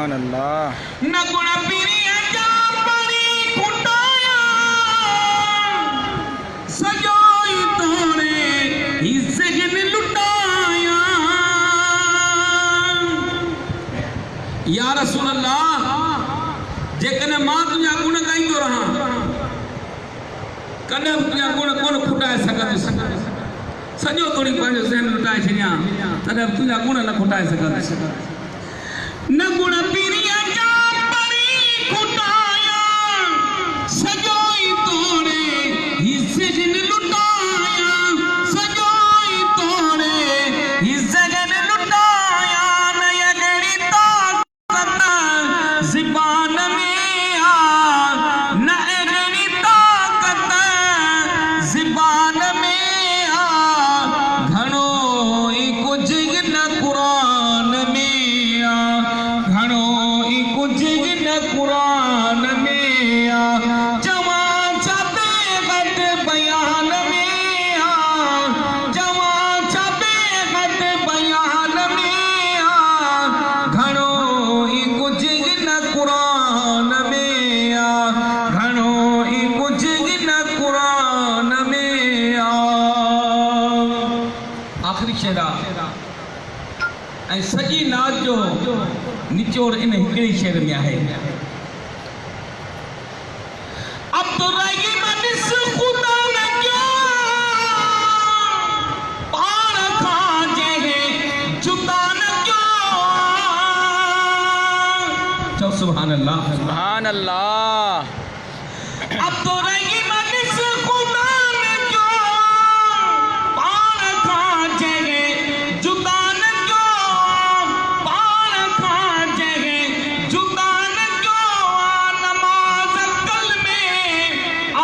सुभान अल्लाह। न गुण पीरिया जा परी खुटाया सजोई तोड़े हिस्से गिन लुटाया। या रसूल अल्लाह जेकॾहिं मां तुंहिंजा गुण ॻाईंदो रहां कॾहिं तुंहिंजा गुण कोन खुटाए सघंदुसि। सॼो थोड़ी पंहिंजो ज़हन लुटाए छॾियां तॾहिं बि तुंहिंजा गुण न खुटाए सघंदुसि। न गुण पीरिया जा परी खुटाया सजोई तोड़े हिस्से जिन लुटाया। सजोई तोड़े हिस्से जिन लुटाया। न अगड़ी ताकत ज़बान में आ। न अगड़ी ताकत ज़बान में आ। घणो ई कुछ न कुरान में आ। घणो ई कुछ न कुरान में आ। जवां छापे घट बयान में आ। जवां छापे घट बयान में आ। घणो ई कुछ न कुरान में आ। घणो ई कुछ न कुरान में आ। आखिरी शेरा ऐं सॼी नात जो निचोड़ इन हिकिड़े शेर में आहे। अब तो रही मनिस खुदा न क्यों पाण खां जंहिं जुदा न क्यों। चओ सुभान अल्लाह। सुभान अल्लाह। अब तो रही मनिस खुदा न क्यों पाण खां जंहिं जुदा न क्यों। पाण खां जंहिं जुदा न क्यों। नमाज़ कल में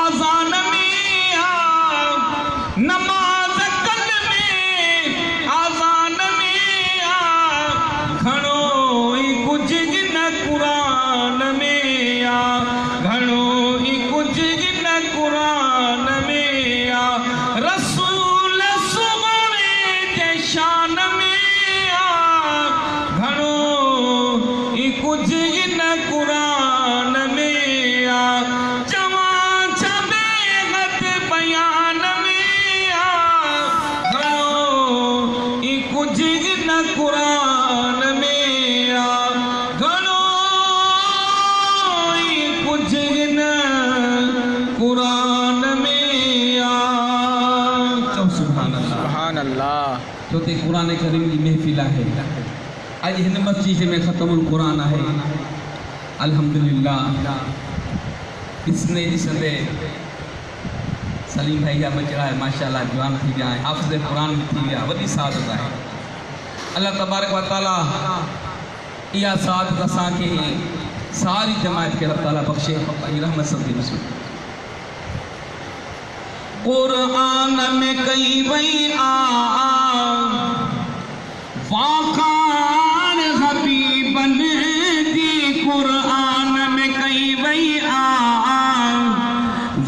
आज़ान में आ। नमाज़ कल में आज़ान में आ। घणो ई कुछ न कुरान में आ। घणो ई कुछ न कुरान में आ। रसूल सुगणे जे शान में आ। घणो ई कुछ न कुरान में आ। जवां छापे घट बयान में आ। घणो ई कुछ न कुरान में आ। घणो ई कुछ न कुरान में आ। चओ सुभान अल्लाह। सुभान अल्लाह। छो त क़ुरान करीम जी महफ़िल आहे। अॼु हिन मस्जिद में ख़तमुल क़ुरान आहे। अल्हम्दुलिल्लाह ॾिसंदे ॾिसंदे सलीम भाई जा बचड़ा है माशाअल्लाह जवान थी विया आहिनि। हाफ़िज़ क़ुरान बि थी विया। वॾी सादत आहे। अल्लाह तबारक व तआला इहा सादत असांखे सारी जमात खे अल्लाह ताला बख़्शे पंहिंजी रहमत सां नसीब। क़ुरान में कई वई आ वाखान हबीबन जी। क़ुरान में कई वई आ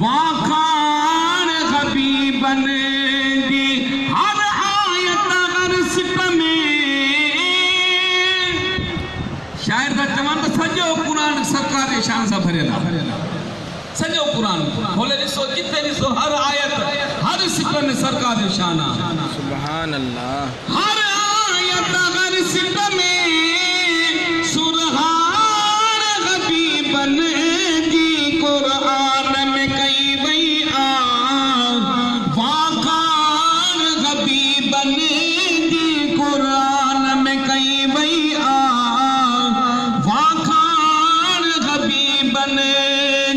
वाखान हबीबन जी। हर आयत हर सिप में शायर का चवनि त सॼो क़ुरान सरकार जे शान सां भरियल आहे। सॼो क़ुरान खोले ॾिसो जिथे ॾिसो हर आयत हर सिप में सरकार जो शान आहे। सुभान अल्लाह। हर आयत हर सिप में सुरहान हबीबन जी। क़ुरान में कई वई आ वाखान हबीबन जी। क़ुरान में कई वई आ वाखान हबीबन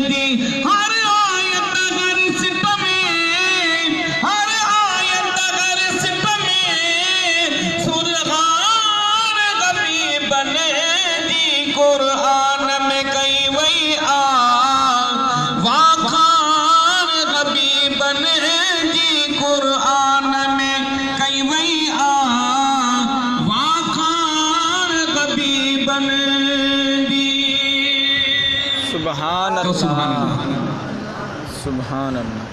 जी। हर आयत हर सिप में हर आयत हर सिप में सुरहान हबीबन जी। क़ुरान में कई वई आ वाखान हबीबन जी। क़ुरान में कई वई आ वाखान हबीबन जी। सुभान तो सुभान अल्लाह। अल्लाह। सुभान अल्लाह।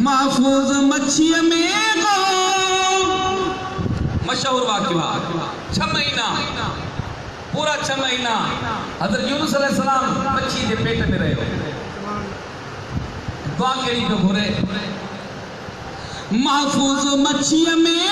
महफूज मच्छीअ में गो मशहूर वाक़िआ 6 महीना पूरा 6 महीना हज़रत यूनुस अलैहिस्सलाम मच्छी के पेट में रहे हो। दुआ केड़ी पे घुरे, महफूज मच्छी में